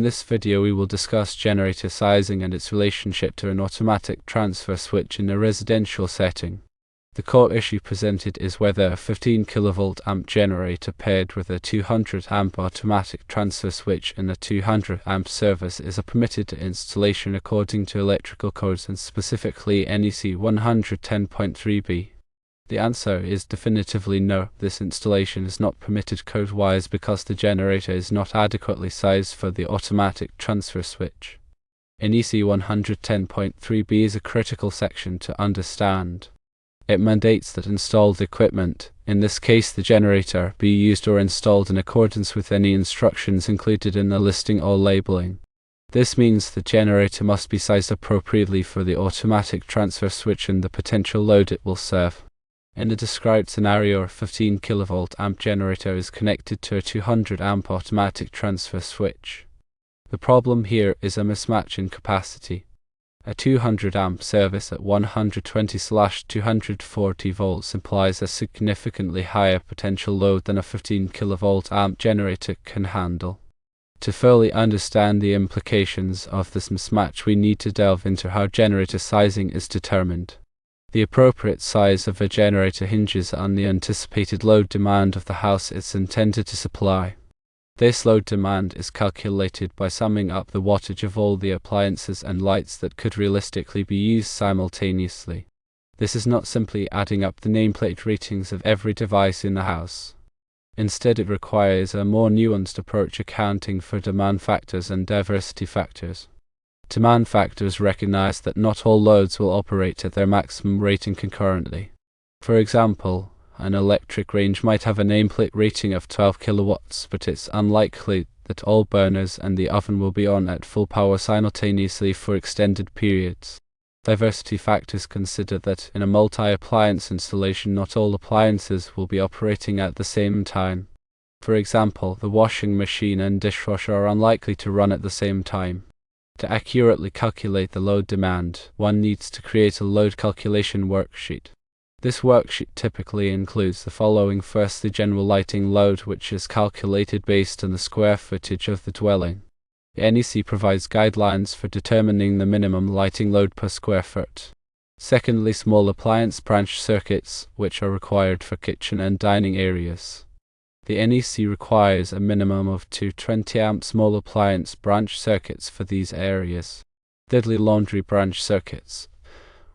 this video we will discuss generator sizing and its relationship to an automatic transfer switch in a residential setting. The core issue presented is whether a 15 kV amp generator paired with a 200 amp automatic transfer switch and a 200 amp service is a permitted installation according to electrical codes and specifically NEC 110.3b. The answer is definitively no. This installation is not permitted code-wise because the generator is not adequately sized for the automatic transfer switch. NEC 110.3b is a critical section to understand. It mandates that installed equipment, in this case the generator, be used or installed in accordance with any instructions included in the listing or labeling. This means the generator must be sized appropriately for the automatic transfer switch and the potential load it will serve. In the described scenario, a 15 kV amp generator is connected to a 200 amp automatic transfer switch. The problem here is a mismatch in capacity. A 200 amp service at 120/240 volts implies a significantly higher potential load than a 15 kV amp generator can handle. To fully understand the implications of this mismatch, we need to delve into how generator sizing is determined. The appropriate size of a generator hinges on the anticipated load demand of the house it's intended to supply. This load demand is calculated by summing up the wattage of all the appliances and lights that could realistically be used simultaneously. This is not simply adding up the nameplate ratings of every device in the house. Instead, it requires a more nuanced approach accounting for demand factors and diversity factors. Demand factors recognize that not all loads will operate at their maximum rating concurrently. For example, an electric range might have a nameplate rating of 12 kilowatts, but it's unlikely that all burners and the oven will be on at full power simultaneously for extended periods. Diversity factors consider that in a multi-appliance installation not all appliances will be operating at the same time. For example, the washing machine and dishwasher are unlikely to run at the same time. To accurately calculate the load demand, one needs to create a load calculation worksheet. This worksheet typically includes the following. First, the general lighting load, which is calculated based on the square footage of the dwelling. The NEC provides guidelines for determining the minimum lighting load per square foot. Secondly, small appliance branch circuits, which are required for kitchen and dining areas. The NEC requires a minimum of 220 amp small appliance branch circuits for these areas. Thirdly, laundry branch circuits,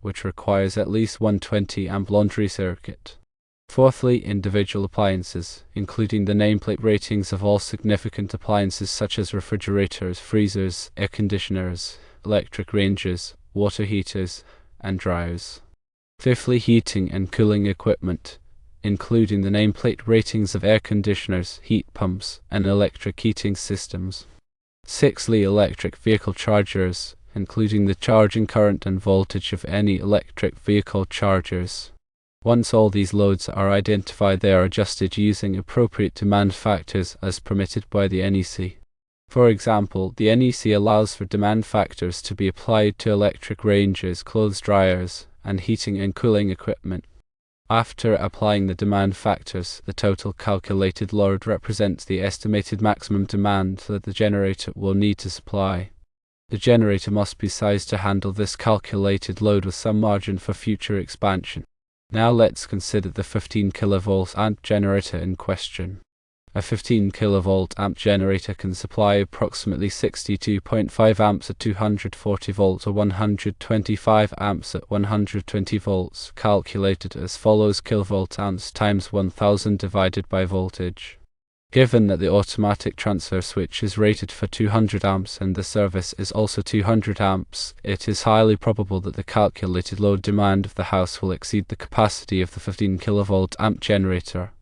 which requires at least 120 amp laundry circuit. Fourthly, individual appliances, including the nameplate ratings of all significant appliances such as refrigerators, freezers, air conditioners, electric ranges, water heaters, and dryers. Fifthly, heating and cooling equipment, including the nameplate ratings of air conditioners, heat pumps, and electric heating systems. Sixthly, electric vehicle chargers, including the charging current and voltage of any electric vehicle chargers. Once all these loads are identified, they are adjusted using appropriate demand factors as permitted by the NEC. For example, the NEC allows for demand factors to be applied to electric ranges, clothes dryers, and heating and cooling equipment. After applying the demand factors, the total calculated load represents the estimated maximum demand that the generator will need to supply. The generator must be sized to handle this calculated load with some margin for future expansion. Now let's consider the 15 kV amp generator in question. A 15 kV amp generator can supply approximately 62.5 amps at 240 volts or 125 amps at 120 volts, calculated as follows: kilovolt amps times 1000 divided by voltage. Given that the automatic transfer switch is rated for 200 amps and the service is also 200 amps, it is highly probable that the calculated load demand of the house will exceed the capacity of the 15 kV amp generator.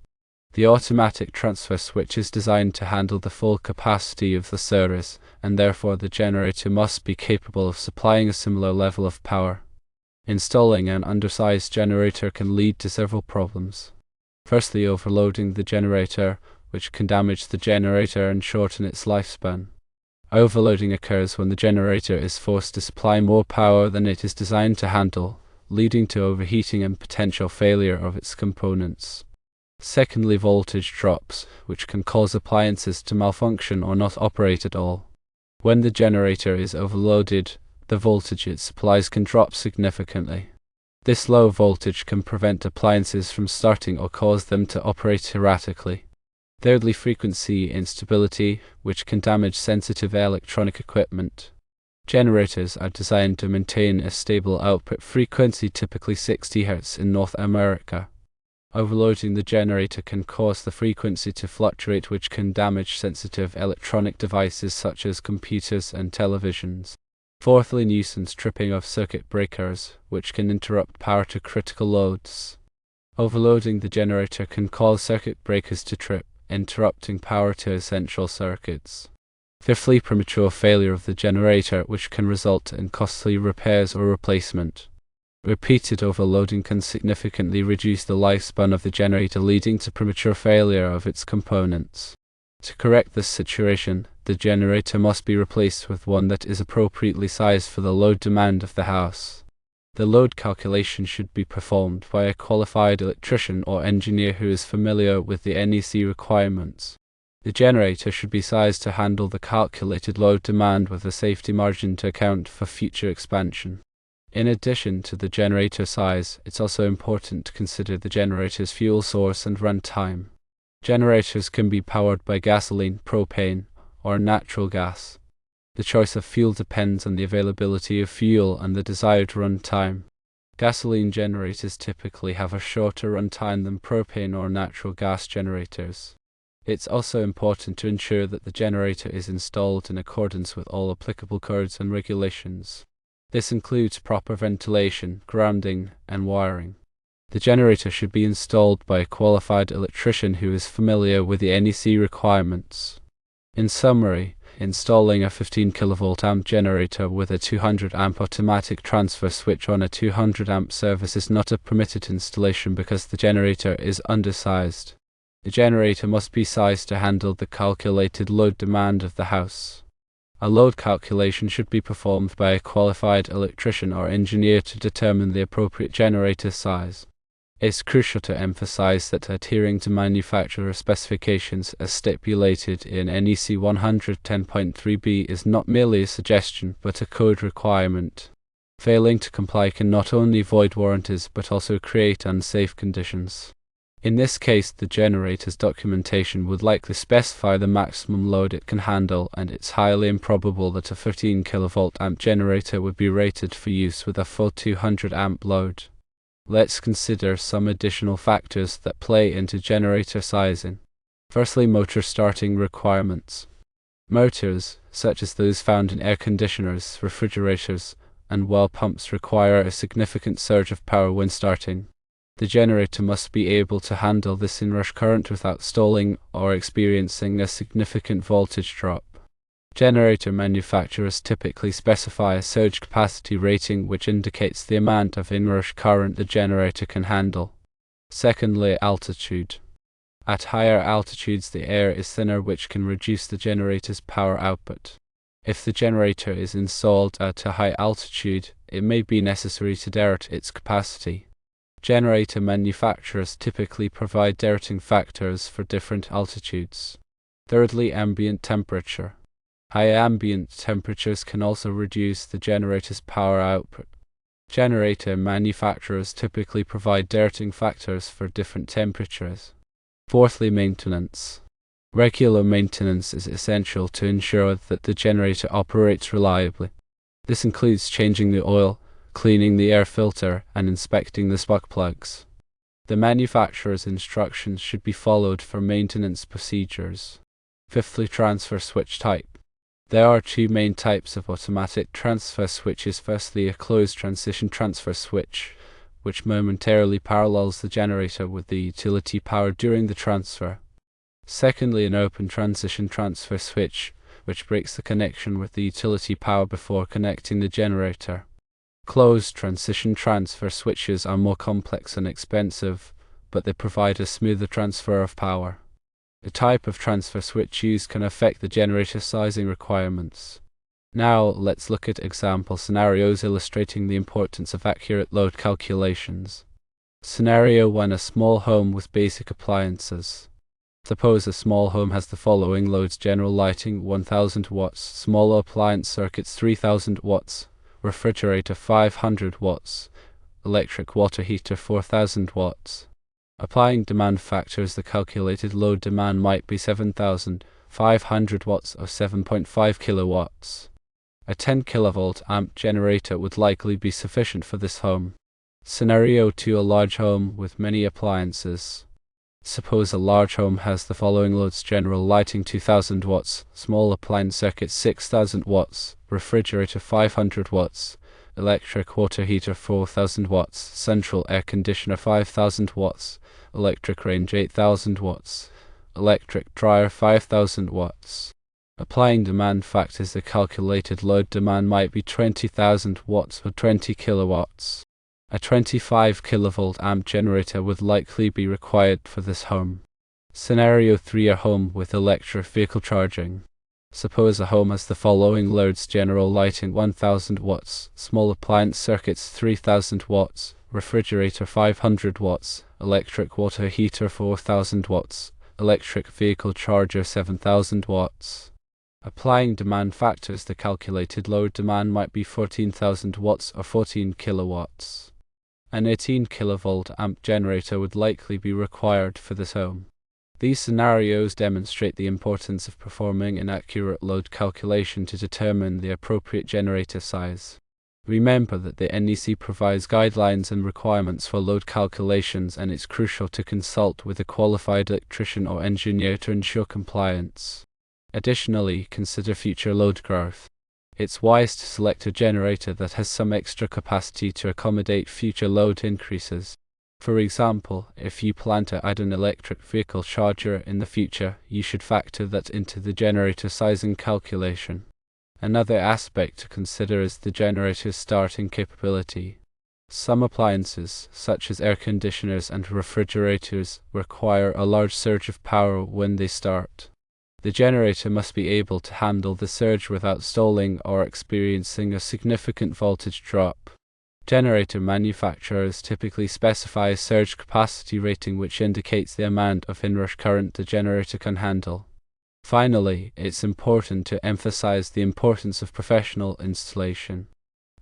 The automatic transfer switch is designed to handle the full capacity of the service, and therefore the generator must be capable of supplying a similar level of power. Installing an undersized generator can lead to several problems. Firstly, overloading the generator, which can damage the generator and shorten its lifespan. Overloading occurs when the generator is forced to supply more power than it is designed to handle, leading to overheating and potential failure of its components. Secondly, voltage drops, which can cause appliances to malfunction or not operate at all. When the generator is overloaded, the voltage it supplies can drop significantly. This low voltage can prevent appliances from starting or cause them to operate erratically. Thirdly, frequency instability, which can damage sensitive electronic equipment. Generators are designed to maintain a stable output frequency, typically 60 Hz in North America. Overloading the generator can cause the frequency to fluctuate, which can damage sensitive electronic devices such as computers and televisions. Fourthly, nuisance tripping of circuit breakers, which can interrupt power to critical loads. Overloading the generator can cause circuit breakers to trip, interrupting power to essential circuits. Fifthly, premature failure of the generator, which can result in costly repairs or replacement. Repeated overloading can significantly reduce the lifespan of the generator, leading to premature failure of its components. To correct this situation, the generator must be replaced with one that is appropriately sized for the load demand of the house. The load calculation should be performed by a qualified electrician or engineer who is familiar with the NEC requirements. The generator should be sized to handle the calculated load demand with a safety margin to account for future expansion. In addition to the generator size, it's also important to consider the generator's fuel source and runtime. Generators can be powered by gasoline, propane, or natural gas. The choice of fuel depends on the availability of fuel and the desired runtime. Gasoline generators typically have a shorter runtime than propane or natural gas generators. It's also important to ensure that the generator is installed in accordance with all applicable codes and regulations. This includes proper ventilation, grounding, and wiring. The generator should be installed by a qualified electrician who is familiar with the NEC requirements. In summary, installing a 15 kV amp generator with a 200 amp automatic transfer switch on a 200 amp service is not a permitted installation because the generator is undersized. The generator must be sized to handle the calculated load demand of the house. A load calculation should be performed by a qualified electrician or engineer to determine the appropriate generator size. It's crucial to emphasize that adhering to manufacturer specifications as stipulated in NEC 110.3b is not merely a suggestion but a code requirement. Failing to comply can not only void warranties but also create unsafe conditions. In this case, the generator's documentation would likely specify the maximum load it can handle, and it's highly improbable that a 15 kV amp generator would be rated for use with a full 200 amp load. Let's consider some additional factors that play into generator sizing. Firstly, motor starting requirements. Motors, such as those found in air conditioners, refrigerators, and well pumps, require a significant surge of power when starting. The generator must be able to handle this inrush current without stalling or experiencing a significant voltage drop. Generator manufacturers typically specify a surge capacity rating which indicates the amount of inrush current the generator can handle. Secondly, altitude. At higher altitudes, the air is thinner, which can reduce the generator's power output. If the generator is installed at a high altitude, it may be necessary to derate its capacity. Generator manufacturers typically provide derating factors for different altitudes. Thirdly, ambient temperature. High ambient temperatures can also reduce the generator's power output. Generator manufacturers typically provide derating factors for different temperatures. Fourthly, maintenance. Regular maintenance is essential to ensure that the generator operates reliably. This includes changing the oil, cleaning the air filter, and inspecting the spark plugs. The manufacturer's instructions should be followed for maintenance procedures. Fifthly, transfer switch type. There are two main types of automatic transfer switches. Firstly, a closed transition transfer switch, which momentarily parallels the generator with the utility power during the transfer. Secondly, an open transition transfer switch, which breaks the connection with the utility power before connecting the generator. Closed transition transfer switches are more complex and expensive, but they provide a smoother transfer of power. The type of transfer switch used can affect the generator sizing requirements. Now, let's look at example scenarios illustrating the importance of accurate load calculations. Scenario 1: a small home with basic appliances. Suppose a small home has the following loads: general lighting 1000 watts, smaller appliance circuits 3000 watts, refrigerator 500 watts, electric water heater 4000 watts. Applying demand factors, the calculated load demand might be 7500 watts or 7.5 kilowatts. A 10 kilovolt amp generator would likely be sufficient for this home. Scenario 2: a large home with many appliances. Suppose a large home has the following loads: general lighting 2000 watts, small appliance circuit 6000 watts, refrigerator 500 watts, electric water heater 4000 watts, central air conditioner 5000 watts, electric range 8000 watts, electric dryer 5000 watts. Applying demand factors, the calculated load demand might be 20,000 watts or 20 kilowatts. A 25 kilovolt amp generator would likely be required for this home. Scenario 3: a home with electric vehicle charging. Suppose a home has the following loads: general lighting 1000 watts, small appliance circuits 3000 watts, refrigerator 500 watts, electric water heater 4000 watts, electric vehicle charger 7000 watts. Applying demand factors, the calculated load demand might be 14,000 watts or 14 kilowatts. An 18 kilovolt amp generator would likely be required for this home. These scenarios demonstrate the importance of performing an accurate load calculation to determine the appropriate generator size. Remember that the NEC provides guidelines and requirements for load calculations, and it's crucial to consult with a qualified electrician or engineer to ensure compliance. Additionally, consider future load growth. It's wise to select a generator that has some extra capacity to accommodate future load increases. For example, if you plan to add an electric vehicle charger in the future, you should factor that into the generator sizing calculation. Another aspect to consider is the generator's starting capability. Some appliances, such as air conditioners and refrigerators, require a large surge of power when they start. The generator must be able to handle the surge without stalling or experiencing a significant voltage drop. Generator manufacturers typically specify a surge capacity rating which indicates the amount of inrush current the generator can handle. Finally, it's important to emphasize the importance of professional installation.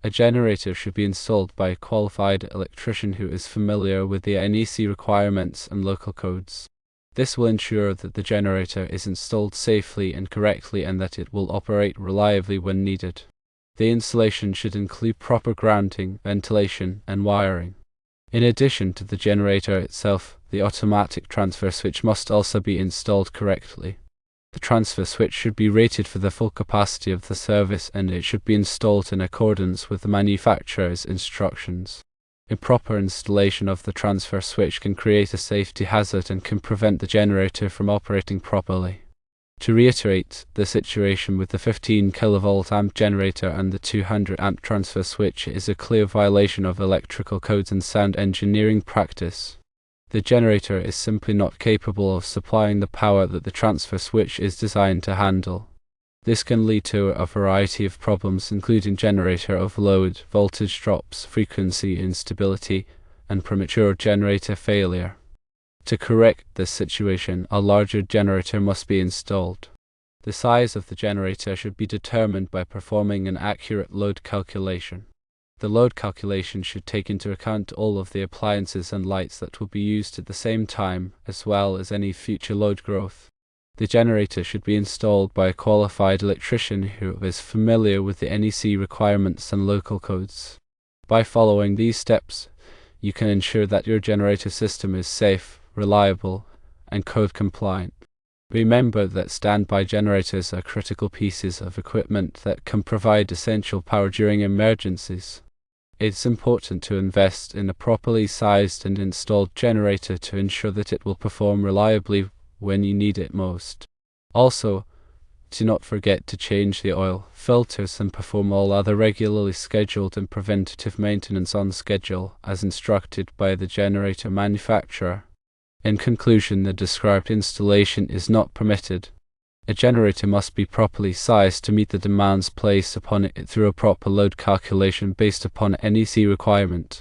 A generator should be installed by a qualified electrician who is familiar with the NEC requirements and local codes. This will ensure that the generator is installed safely and correctly, and that it will operate reliably when needed. The installation should include proper grounding, ventilation, and wiring. In addition to the generator itself, the automatic transfer switch must also be installed correctly. The transfer switch should be rated for the full capacity of the service, and it should be installed in accordance with the manufacturer's instructions. Improper installation of the transfer switch can create a safety hazard and can prevent the generator from operating properly. To reiterate, the situation with the 15 kilovolt amp generator and the 200 amp transfer switch is a clear violation of electrical codes and sound engineering practice. The generator is simply not capable of supplying the power that the transfer switch is designed to handle. This can lead to a variety of problems, including generator overload, voltage drops, frequency instability, and premature generator failure. To correct this situation, a larger generator must be installed. The size of the generator should be determined by performing an accurate load calculation. The load calculation should take into account all of the appliances and lights that will be used at the same time, as well as any future load growth. The generator should be installed by a qualified electrician who is familiar with the NEC requirements and local codes. By following these steps, you can ensure that your generator system is safe, reliable, and code compliant. Remember that standby generators are critical pieces of equipment that can provide essential power during emergencies. It's important to invest in a properly sized and installed generator to ensure that it will perform reliably when you need it most. Also, do not forget to change the oil, filters, and perform all other regularly scheduled and preventative maintenance on schedule as instructed by the generator manufacturer. In conclusion, the described installation is not permitted. A generator must be properly sized to meet the demands placed upon it through a proper load calculation based upon NEC requirement.